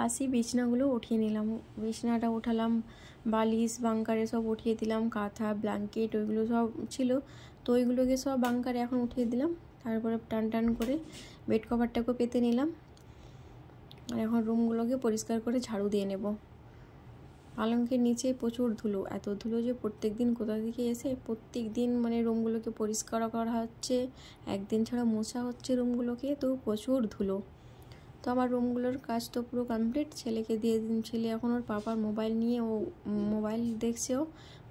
বাসি বিছনাগুলো উঠিয়ে নিলাম। বিছনাটা উঠালাম, বালিশ বাঙ্কারে সব উঠিয়ে দিলাম, কাঁথা ব্ল্যাঙ্কেট ওইগুলো সব ছিল, তো ওইগুলোকে সব বাঙ্কারে এখন উঠিয়ে দিলাম। তারপরে টান টান করে বেড কভারটাকে পেতে নিলাম। আর এখন রুমগুলোকে পরিষ্কার করে ঝাড়ু দিয়ে নেব। পালঙ্কের নিচে প্রচুর ধুলো, এত ধুলো যে প্রত্যেক দিন কোথা থেকে এসে প্রত্যেক দিন মানে রুমগুলোকে পরিষ্কার করা হচ্ছে, একদিন ছাড়া মোছা হচ্ছে রুমগুলোকে, তো প্রচুর ধুলো। তো আমার রুমগুলোর কাজ তো পুরো কমপ্লিট। ছেলেকে দিয়ে দিন, ছেলে এখন ওর পাপার মোবাইল নিয়ে ও মোবাইল দেখছে।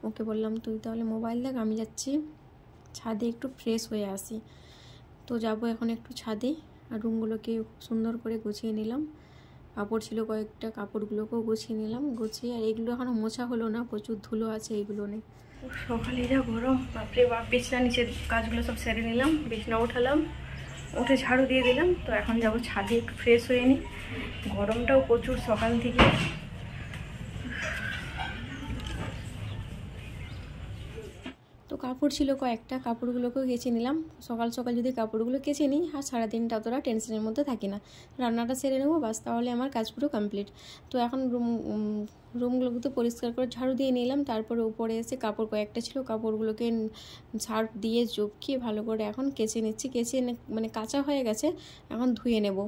ওকে বললাম তুই তাহলে মোবাইল দেখ, আমি যাচ্ছি ছাদে একটু ফ্রেশ হয়ে আসি। তো যাবো এখন একটু ছাদে, আর রুমগুলোকে সুন্দর করে গুছিয়ে নিলাম। কাপড় ছিল কয়েকটা, কাপড়গুলোকেও গুছিয়ে নিলাম। গুছিয়ে আর এগুলো এখনও মোছা হলো না, প্রচুর ধুলো আছে এইগুলো নিয়ে। সকালে যা গরম, বাপরে বাপ। বিছনা নিচে কাজগুলো সব সেরে নিলাম, বিছনা উঠালাম, উঠে ঝাড়ু দিয়ে দিলাম। তো এখন যাব ছাদে একটু ফ্রেশ হয়ে নিই, গরমটাও প্রচুর সকাল থেকে। তো কাপড় ছিল কয়েকটা, কাপড়গুলোকেও কেচে নিলাম। সকাল সকাল যদি কাপড়গুলো কেচে নিই আর সারাদিনটা অতটা টেনশনের মধ্যে থাকি না, রান্নাটা সেরে নেবো বাস, তাহলে আমার কাজ পুরো কমপ্লিট। তো এখন রুমগুলোকে তো পরিষ্কার করে ঝাড়ু দিয়ে নিলাম। তারপরে উপরে এসে কাপড় কয়েকটা ছিল, কাপড়গুলোকে সার্ফ দিয়ে চুপকিয়ে ভালো করে এখন কেচে নিচ্ছি। কেচে মানে কাঁচা হয়ে গেছে, এখন ধুয়ে নেব।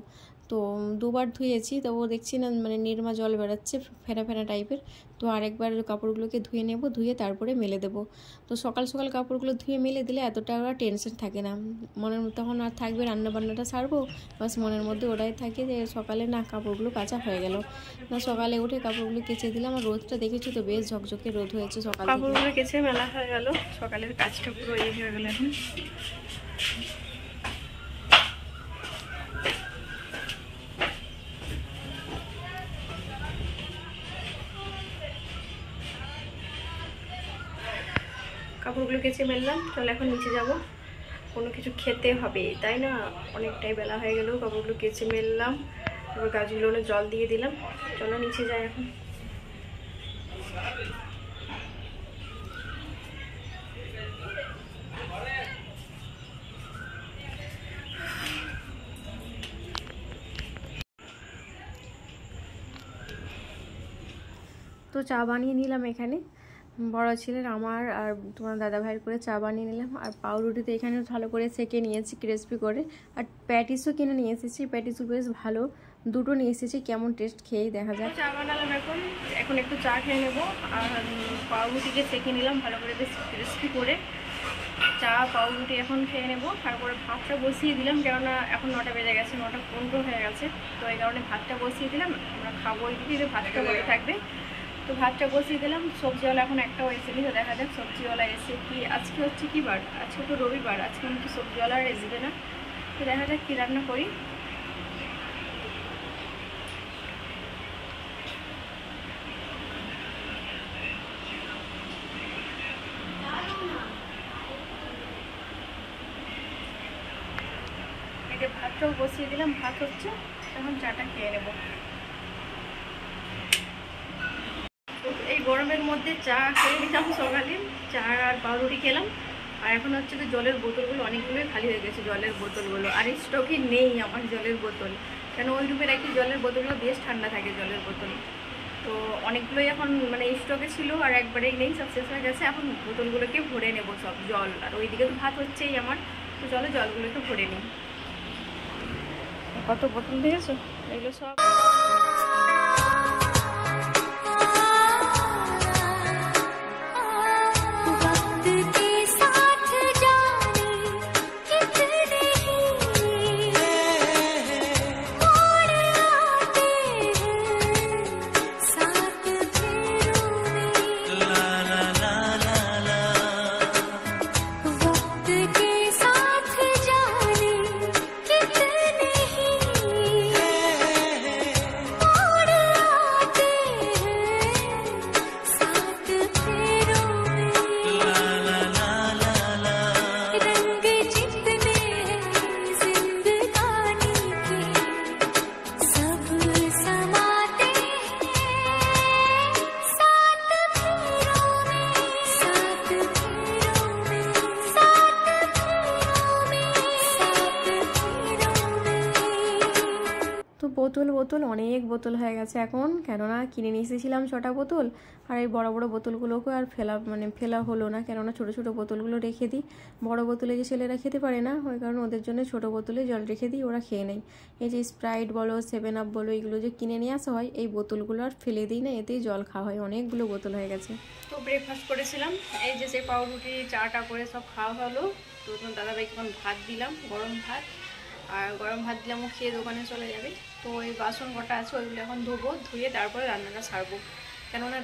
তো দুবার ধুয়েছি, তবু দেখছি না মানে নির্মা জল বেরোচ্ছে ফেরা ফেরা টাইপের। তো আরেকবার কাপড়গুলোকে ধুয়ে নেব, ধুয়ে তারপরে মেলে দেবো। তো সকাল সকাল কাপড়গুলো ধুয়ে মেলে দিলে এতটা টেনশন থাকে না মনের মধ্যে, তখন আর থাকবে রান্নাবান্নাটা সারবো বাস, মনের মধ্যে ওটাই থাকে যে সকালে না কাপড়গুলো কাঁচা হয়ে গেল। না সকালে উঠে কাপড়গুলো কেচে দিলাম। আর রোদটা দেখেছি তো বেশ ঝকঝকে রোদ হয়েছে সকালে, কাপড়গুলো কেচে মেলা হয়ে গেল, সকালের কাজটা পুরো হয়ে গেল। এখন কাপড়গুলো কেচে মেললাম, চলো এখন নিচে যাব, কোনো কিছু খেতে হবে তাই না, অনেকটাই বেলা হয়ে গেল। কাপড়গুলো কেচে মেললাম, তারপর গাছগুলো জল দিয়ে দিলাম, চলো নিচে যাই এখন। তো চা বানিয়ে নিলাম এখানে, বড় ছেলের আমার আর তোমার দাদা ভাইয়ের করে চা বানিয়ে নিলাম। আর পাউরুটি তো এখানে ভালো করে সেকে নিয়েছি ক্রিসপি করে, আর প্যাটিসও কিনে নিয়ে এসেছি, প্যাটিসও বেশ ভালো, দুটো নিয়ে এসেছি, কেমন টেস্ট খেয়েই দেখা যায়। চা বানালাম এখন একটু চা খেয়ে নেবো। আর পাউরুটিকে সেকে নিলাম ভালো করে বেশ ক্রিসপি করে, চা পাউরুটি এখন খেয়ে নেবো। তারপরে ভাতটা বসিয়ে দিলাম, কেননা এখন 9টা বেজে গেছে, 9:15 হয়ে গেছে। তো এই কারণে ভাতটা বসিয়ে দিলাম, আমরা খাবো ওই দিকে, ভাতটা বলে থাকবে। তো ভাতটা বসিয়ে দিলাম। সবজিওয়ালা এখন একটাও এসেনি, তো দেখা যাক সবজিওয়ালা এসে কি, আজকে হচ্ছে কি বার, আজকে তো রবিবার, আজকে কিন্তু সবজিওয়ালা আর আসবে না। তো দেখা যাক কী রান্না করি। এতে ভাতটাও বসিয়ে দিলাম, ভাত হচ্ছে, এখন চাটা খেয়ে নেব। এই গরমের মধ্যে চা খেয়ে নিলাম সকালে, চা আর পাউরুটি খেলাম। আর এখন হচ্ছে তো জলের বোতলগুলো অনেকগুলোই খালি হয়ে গেছে, জলের বোতলগুলো আর স্টকে নেই আমার জলের বোতল, কেন ওই রুমে রাখি জলের বোতলগুলো বেশ ঠান্ডা থাকে জলের বোতল। তো অনেকগুলোই এখন মানে স্টকে ছিল আর একবারেই নেই, সব শেষ হয়ে গেছে। এখন বোতলগুলোকে ভরে নেব সব জল, আর ওইদিকে তো ভাত হচ্ছেই আমার, তো চলো জলগুলোকে ভরে নিই। কত বোতল দিয়েছো এগুলো সব। বোতল অনেক বোতল হয়ে গেছে এখন, কেননা কিনে নিয়ে এসেছিলাম 6টা বোতল। আর এই বড় বড় বোতলগুলোকে আর ফেলা হলো না, কেননা ছোট ছোট বোতলগুলো রেখে দিই। বড় বোতলে যে ছেলেরা খেতে পারে না, ওই কারণে ওদের জন্য ছোট বোতলে জল রেখে দিই, ওরা খেয়ে নেয়। এই যে স্প্রাইট বলো, 7 আপ বলো, এগুলো যে কিনে নিয়ে আসা হয়, এই বোতলগুলো আর ফেলে দিই না, এতেই জল খাওয়া হয়। অনেকগুলো বোতল হয়ে গেছে। তো ব্রেকফাস্ট করেছিলাম, এই যে পাউরুটি চাটা করে সব খাওয়া হলো। তো তোমার দাদাভাইকে এখন ভাত দিলাম, গরম ভাত। আর গরম ভাত দিলাম, ও খেয়ে দোকানে চলে যাবে। তো ওই বাসন কটা আছে ওইগুলো এখন ধোবো, ধুয়ে তারপরে রান্নাটা ছাড়বো। কেননা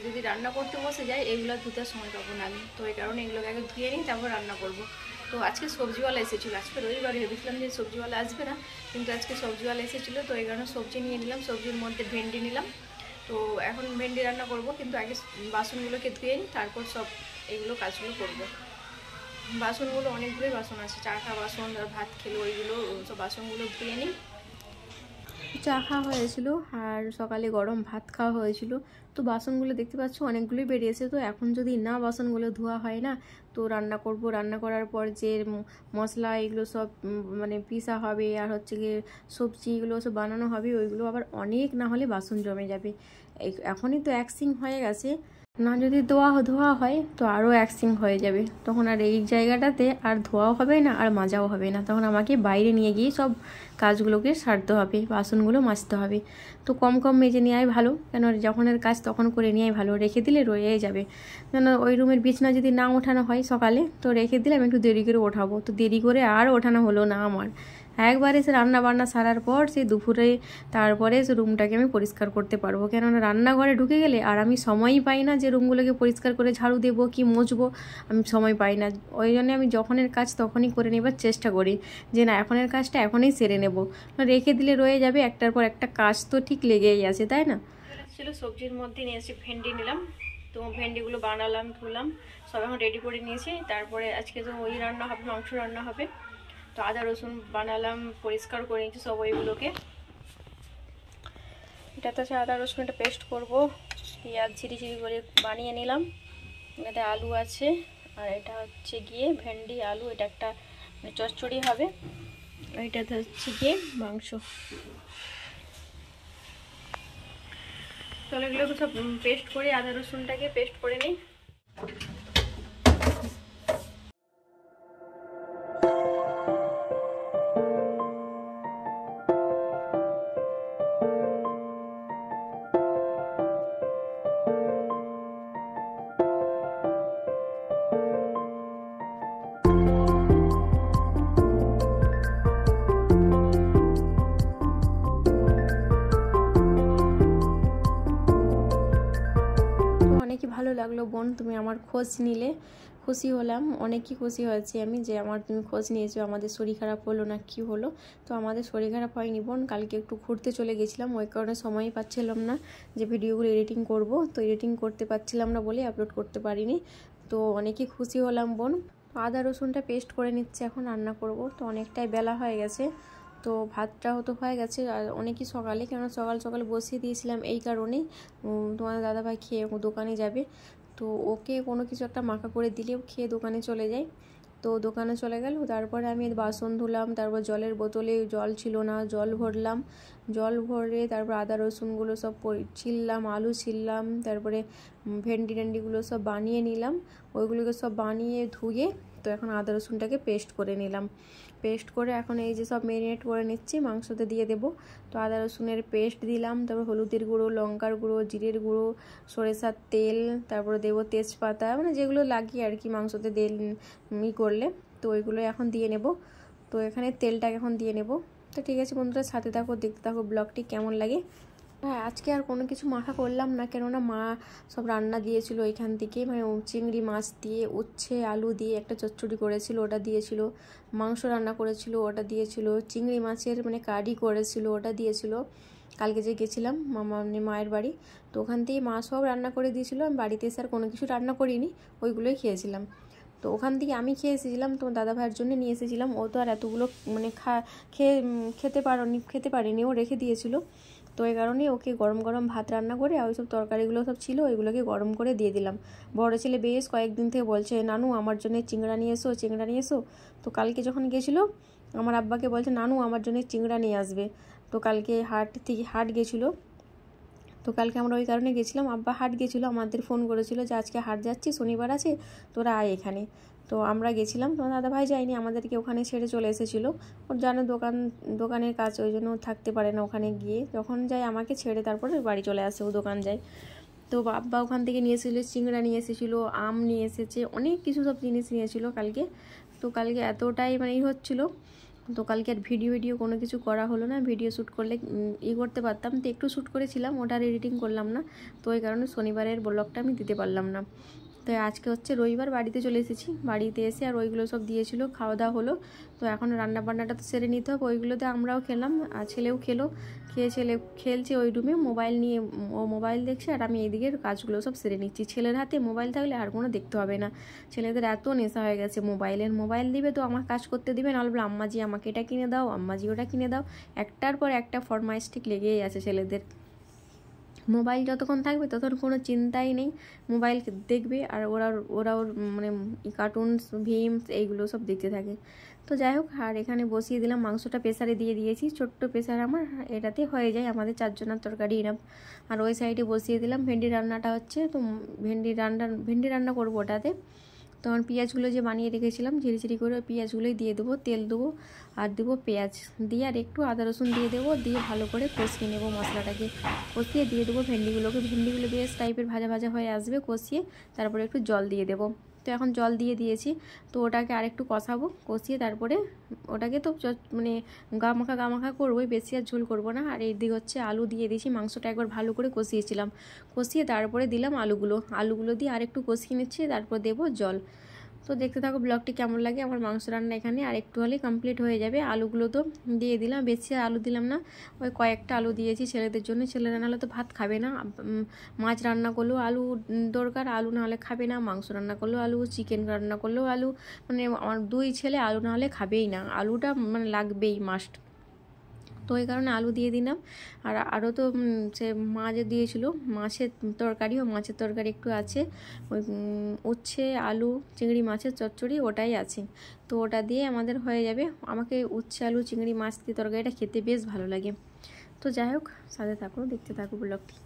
যদি রান্না করতে বসে যায়, এইগুলো ধুতে সময় পাবো না আমি। তো এই কারণে এগুলোকে আগে ধুয়ে নিই, তারপর রান্না করবো। তো আজকে সবজিওয়ালা এসেছিলো, আজকে রবিবার ভেবেছিলাম যে সবজিওয়ালা আসবে না, কিন্তু আজকে সবজিওয়ালা এসেছিলো। তো এই কারণে সবজি নিয়ে নিলাম, সবজির মধ্যে ভেন্ডি নিলাম। তো এখন ভেন্ডি রান্না করব, কিন্তু আগে বাসনগুলোকে ধুয়ে নিই, তারপর সব এইগুলো কাজগুলো করবো। বাসনগুলো অনেকগুলোই বাসন আছে, চা খাওয়া বাসন, ভাত খেলো, ওইগুলো সব বাসনগুলো ধুয়ে নিই। চা খাওয়া হয়েছিল আর সকালে গরম ভাত খাওয়া হয়েছিল। তো বাসনগুলো দেখতে পাচ্ছ অনেকগুলোই বেরিয়েছে। তো এখন যদি না বাসনগুলো ধোয়া হয় না, তো রান্না করব, রান্না করার পর যে মশলা এগুলো সব মানে পিসা হবে, আর হচ্ছে গিয়ে সবজি এগুলো সব বানানো হবে, ওইগুলো আবার অনেক না হলে বাসন জমে যাবে। এখনই তো এক সিঙ্ক হয়ে গেছে, না যদি ধোয়া হয় তো আরও এক সিঙ্ক হয়ে যাবে। তখন আর এই জায়গাটাতে আর ধোয়াও হবে না আর মাজাও হবে না, তখন আমাকে বাইরে নিয়ে গিয়ে সব কাজগুলোকে সারতে হবে, বাসনগুলো মাজতে হবে। তো কম কম মেজে নেওয়াই ভালো, কেন যখনের কাজ তখন করে নেওয়াই ভালো, রেখে দিলে রয়ে যাবে। কেন ওই রুমের বিছনা যদি না ওঠানো হয় সকালে, তো রেখে দিলাম, একটু দেরি করে ওঠাবো, তো দেরি করে আর ওঠানো হলো না আমার। একবারে সে রান্না বান্না সারার পর সে দুপুরে তারপরে সে রুমটাকে আমি পরিষ্কার করতে পারবো, কেননা রান্নাঘরে ঢুকে গেলে আর আমি সময়ই পাই না যে রুমগুলোকে পরিষ্কার করে ঝাড়ু দেবো কি মুছবো, আমি সময় পাই না। ওই জন্য আমি যখনের কাজ তখনই করে নেবার চেষ্টা করি, যে না এখনের কাজটা এখনই সেরে নেব, রেখে দিলে রয়ে যাবে, একটার পর একটা কাজ তো ঠিক লেগেই আছে, তাই না। ছিল সবজির মধ্যে নিয়েছি ভেন্ডি নিলাম, তো ভেন্ডিগুলো বানালাম, ধুলাম, সব এখন রেডি করে নিয়েছি। তারপরে আজকে তো ওই রান্না হবে, মাংস রান্না হবে। তো আদা রসুন বানালাম, পরিষ্কার করে নিয়েছি সব ওইগুলোকে। এটাতে আছে আদা রসুন, এটা পেস্ট করব, পেঁয়াজ ঝিরি ঝিরি করে বানিয়ে নিলাম। এটাতে আলু আছে, আর এটা হচ্ছে গিয়ে ভেন্ডি আলু, এটা একটা চচ্চড়ি হবে। এটাতে হচ্ছে গিয়ে মাংস। তাহলে এগুলোকে সব পেস্ট করে, আদা রসুনটাকে পেস্ট করে নিই। অনেকই ভালো লাগলো বোন, তুমি আমার খোঁজ নিলে, খুশি হলাম, অনেকই খুশি হয়েছি আমি যে তুমি খোঁজ নিয়েছো, আমাদের শরীর খারাপ হলো না কি হলো। তো আমাদের শরীর খারাপ হয়নি বোন, কালকে একটু ঘুরতে চলে গেছিলাম, ওই কারণে সময়ই পাচ্ছিলাম না যে ভিডিওগুলো এডিটিং করব। তো এডিটিং করতে পারছিলাম না বলে আপলোড করতে পারিনি। তো অনেকই খুশি হলাম বোন। আদা রসুনটা পেস্ট করে নিচ্ছে, এখন রান্না করব। তো অনেকটাই বেলা হয়ে গেছে, তো ভাতটাও তো হয়ে গেছে, আর অনেকই সকালে, কেননা সকাল সকাল বসিয়ে দিয়েছিলাম এই কারণেই। তোমাদের দাদাভাই খেয়ে দোকানে যাবে, তো ওকে কোনো কিছু একটা মাখা করে দিলেও খেয়ে দোকানে চলে যায়। তো দোকানে চলে গেল, তারপরে আমি বাসন ধুলাম, তারপর জলের বোতলে জল ছিল না, জল ভরলাম, জল ভরে তারপর আদা রসুনগুলো সব ছিললাম, আলু ছিললাম, তারপরে ভেন্ডিগুলো সব বানিয়ে নিলাম, ওইগুলোকে সব বানিয়ে ধুয়ে তো এখন আদা রসুনটাকে পেস্ট করে নিলাম। পেস্ট করে এখন এই যে সব ম্যারিনেট করে নিচ্ছি, মাংসতে দিয়ে দেবো। তো আদা রসুনের পেস্ট দিলাম, তারপর হলুদের গুঁড়ো, লঙ্কার গুঁড়ো, জিরের গুঁড়ো, সরিষার তেল, তারপরে দেবো তেজপাতা, মানে যেগুলো লাগিয়ে আর কি মাংসতে করলে, তো ওইগুলো এখন দিয়ে নেব। তো এখানে তেলটাকে এখন দিয়ে নেব। তো ঠিক আছে বন্ধুরা, সাথে থাকো, দেখতে থাকো ব্লগটি কেমন লাগে। হ্যাঁ, আজকে আর কোনো কিছু মাখা করলাম না, কেননা মা সব রান্না দিয়েছিল ওইখান থেকে, মানে চিংড়ি মাছ দিয়ে, উচ্ছে আলু দিয়ে একটা চচ্চড়ি করেছিল, ওটা দিয়েছিল, মাংস রান্না করেছিল ওটা দিয়েছিল, চিংড়ি মাছের মানে কারি করেছিল ওটা দিয়েছিল। কালকে যে গেছিলাম মায়ের বাড়ি, তো ওখান থেকে মা সব রান্না করে দিয়েছিল, আমি বাড়িতে এসে আর কোনো কিছু রান্না করিনি, ওইগুলোই খেয়েছিলাম। তো ওখান থেকে আমি খেয়ে এসেছিলাম, তোমার দাদা ভাইয়ের জন্য নিয়ে এসেছিলাম, ও তো আর এতগুলো মানে খেতে পারেনি, ও রেখে দিয়েছিল। তো এই কারণে ওকে গরম গরম ভাত রান্না করে আর ওই সব তরকারিগুলো সব ছিল, ওইগুলোকে গরম করে দিয়ে দিলাম। বড় ছেলে বেশ কয়েকদিন থেকে বলছে, নানু আমার জন্য চিংড়া নিয়ে এসো। তো কালকে যখন গেছিলো আমার আব্বাকে বলছে, নানু আমার জন্য চিংড়া নিয়ে আসবে। তো কালকে হাট গেছিলো, তো কালকে আমরা ওই কারণে গেছিলাম। আব্বা হাট গেছিলো, আমাদের ফোন করেছিল যে আজকে হাট যাচ্ছি, শনিবার আছে, তোরা আয় এখানে। তো আমরা গেছিলাম, তো দাদাভাই যায়নি, আমাদেরকে ওখানে ছেড়ে চলে এসেছিলো। ওর জানো দোকানের কাজ, ওই জন্য থাকতে পারে না ওখানে গিয়ে। যখন যায় আমাকে ছেড়ে তারপরে বাড়ি চলে আসে, ও দোকান যায়। তো আব্বা ওখান থেকে নিয়ে এসেছিলো, চিংড়া নিয়ে এসেছিলো, আম নিয়ে এসেছে, অনেক কিছু সব জিনিস নিয়েছিল কালকে। তো কালকে এতটাই মানে হচ্ছিলো, তো কালকে আর ভিডিও কোনো কিছু করা হলো না। ভিডিও শ্যুট করলে করতে পারতাম, তো একটু শ্যুট করেছিলাম, ওটার এডিটিং করলাম না। তো ওই কারণে শনিবারের ব্লগটা আমি দিতে পারলাম না। তো আজকে হচ্ছে রবিবার, বাড়িতে চলে এসেছি। বাড়িতে এসে আর ওইগুলো সব দিয়েছিল, খাওয়া দাওয়া হলো। তো এখন রান্নাবান্নাটা তো সেরে নিতে হবে। ওইগুলোতে আমরাও খেলাম, আর ছেলেও খেয়ে ছেলে খেলছে ওই রুমে মোবাইল নিয়ে, ও মোবাইল দেখছে, আর আমি এইদিকের কাজগুলো সব সেরে নিচ্ছি। ছেলের হাতে মোবাইল থাকলে আর কোনো দেখতে হবে না। ছেলেদের এত নেশা হয়ে গেছে মোবাইলের, মোবাইল দিবে তো আমার কাজ করতে দিবে, নাহলে বলে আম্মাজি আমাকে এটা কিনে দাও, আম্মাজি ওটা কিনে দাও। একটার পর একটা ফরমাইশ ঠিক লেগেই আছে ছেলেদের। মোবাইল যতক্ষণ থাকবে ততক্ষণ কোনো চিন্তাই নেই, মোবাইল দেখবে, আর ওরা ওর মানে কার্টুনস, ভিমস এইগুলো সব দেখতে থাকে। তো যাই হোক, আর এখানে বসিয়ে দিলাম, মাংসটা প্রেসারে দিয়ে দিয়েছি, ছোট্ট প্রেসার আমার, এটাতে হয়ে যায় আমাদের 4 জনের তরকারি এরম। আর ওই সাইডে বসিয়ে দিলাম ভেন্ডি রান্নাটা হচ্ছে, তো ভেন্ডি রান্না করবো ওটাতে। তখন পেঁয়াজগুলো যে বানিয়ে রেখেছিলাম ঝিরিঝিরি করে, ওই পেঁয়াজগুলোই দিয়ে দেবো, তেল দেবো আর দেবো পেঁয়াজ দিয়ে, আর একটু আদা রসুন দিয়ে দেবো, দিয়ে ভালো করে কষিয়ে নেবো মশলাটাকে। কষিয়ে দিয়ে দেবো ভেন্ডিগুলো বেশ টাইপের ভাজা ভাজা হয়ে আসবে, কষিয়ে তারপরে একটু জল দিয়ে দেবো। তো এখন জল দিয়ে দিয়েছি, তো ওটাকে আরেকটু কষাবো, কষিয়ে তারপরে ওটাকে তো মানে গা মাখা করবোই, বেশি আর ঝোল করবো না। আর এই দিক হচ্ছে আলু দিয়ে দিয়েছি, মাংসটা একবার ভালো করে কষিয়েছিলাম, কষিয়ে তারপরে দিলাম আলুগুলো দিয়ে আর একটু কষিয়ে নিচ্ছি, তারপর দেবো জল। তো দেখতে থাকো ব্লগটি কেমন লাগে। আমার মাংস রান্না এখানে আর একটু হলেই কমপ্লিট হয়ে যাবে। আলুগুলো তো দিয়ে দিলাম, বেশি আলু দিলাম না, ওই কয়েকটা আলু দিয়েছি ছেলেদের জন্য। ছেলেরা নাহলে তো ভাত খাবে না। মাছ রান্না করলেও আলু দরকার, আলু নাহলে খাবে না। মাংস রান্না করলেও আলু, চিকেন রান্না করলেও আলু, মানে আমার 2 ছেলে আলু নাহলে খাবেই না, আলুটা মানে লাগবেই, মাস্ট। তো এই কারণে আলু দিয়ে দিলাম। আর আরও তো সে মা যে দিয়েছিল মাছের তরকারি, ও মাছের তরকারি একটু আছে, ওই উচ্ছে আলু চিংড়ি মাছের চচ্চড়ি ওটাই আছে। তো ওটা দিয়ে আমাদের হয়ে যাবে। আমাকে উচ্ছে আলু চিংড়ি মাছ দিয়ে তরকারিটা খেতে বেশ ভালো লাগে। তো যাই হোক, সাথে থাকো, দেখতে থাকো ব্লগটি।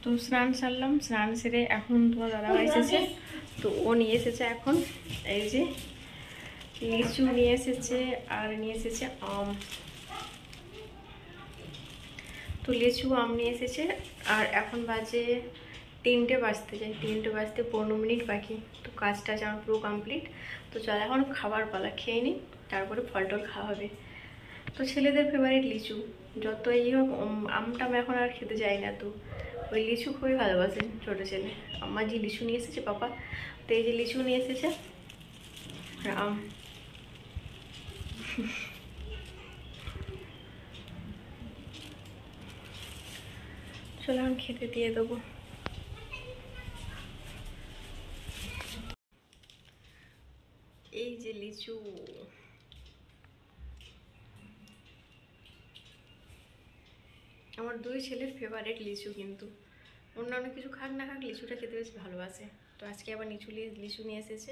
তো স্নান সারলাম, স্নান সেরে এখন তোমার দাদাভাই এসেছে। তো ও নিয়ে এসেছে এখন এই যে লিচু নিয়ে এসেছে, আর নিয়ে এসেছে আম। তো লিচু আম নিয়ে এসেছে, আর এখন বাজে 3টে বাজতে যায়, 3টে বাজতে 15 মিনিট বাকি। তো কাজটা আমার পুরো কমপ্লিট। তো চল এখন খাবার পালা, খেয়ে নিই, তারপরে ফল টল খাওয়া হবে। তো ছেলেদের ফেভারিট লিচু, যত এই হোক আমটা আমি এখন আর খেতে যাই না। তো ওই লিচু খুবই ভালোবাসে ছোটো ছেলে। আমার যে লিচু নিয়ে এসেছে পাপা, তো এই যে লিচু নিয়ে এসেছে আর আম। চলো আমি খেতে দিয়ে দেবো। এই যে লিচু, আমার 2 ছেলের ফেভারিট লিচু, কিন্তু অন্যান্য কিছু খাক না খাক লিচুটা খেতে বেশ ভালোবাসে। তো আজকে আবার লিচু নিয়ে এসেছে,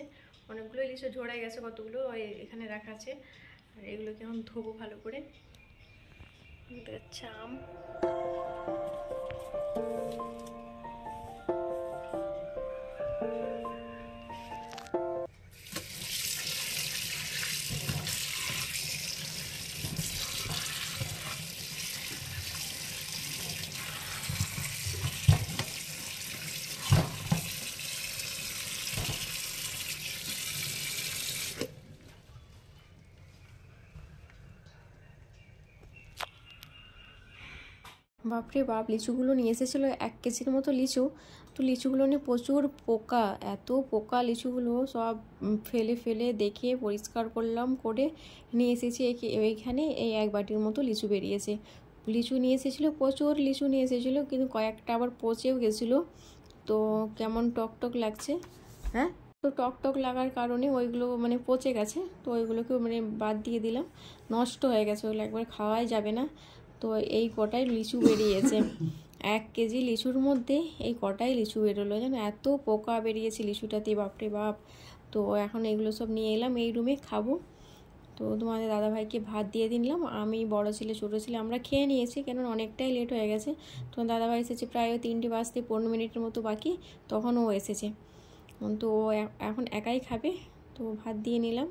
অনেকগুলো লিচু ঝোড়াই গেছে, কতগুলো এখানে রাখা আছে। আর এগুলোকে এখন ধোবো ভালো করে। আচ্ছা আম, বাপরে বাপ, লিচুগুলো নিয়ে এসেছিলো 1 কেজির মতো লিচু। তো লিচুগুলো নিয়ে প্রচুর পোকা, এত পোকা, লিচুগুলো সব ফেলে ফেলে দেখে পরিষ্কার করলাম, করে নিয়ে এসেছি এইখানে। এই 1 বাটির মতো লিচু বেরিয়েছে। লিচু নিয়ে এসেছিলো, প্রচুর লিচু নিয়ে এসেছিলো, কিন্তু কয়েকটা আবার পচেও গেছিলো। তো কেমন টক টক লাগছে, হ্যাঁ। তো টক টক লাগার কারণে ওইগুলো মানে পচে গেছে, তো ওইগুলোকেও মানে বাদ দিয়ে দিলাম, নষ্ট হয়ে গেছে, ওগুলো একবার খাওয়াই যাবে না। তো এই কটাই লিচু বেরিয়েছে 1 কেজি লিচুর মধ্যে, এই কটাই লিচু বেরোলো জানো, এত পোকা বেরিয়েছে লিচুটাতে, বাপরে বাপ। তো এখন এগুলো সব নিয়ে এলাম এই রুমে খাবো। তো তোমাদের দাদাভাইকে ভাত দিয়ে দিলাম, আমি বড় ছেলে ছোটো ছেলে আমরা খেয়ে নিয়েছি, কেন অনেকটাই লেট হয়ে গেছে। তোমার দাদাভাই এসেছে প্রায় 3টে বাজতে 15 মিনিটের মতো বাকি, তখন ও এসেছে। তো ও এখন একাই খাবে, তো ভাত দিয়ে নিলাম।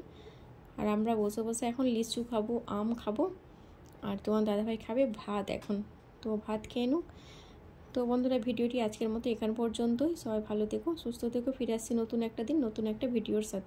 আর আমরা বসে বসে এখন লিচু খাবো, আম খাবো, আর তোমার দাদাভাই খাবে ভাত এখন। তো ভাত খেয়ে নুক। তো বন্ধুরা, ভিডিওটি আজকের মতো এখান পর্যন্তই। সবাই ভালো থেকো, সুস্থ থেকো, ফিরে আসছি নতুন একটা দিন নতুন একটা ভিডিওর সাথে।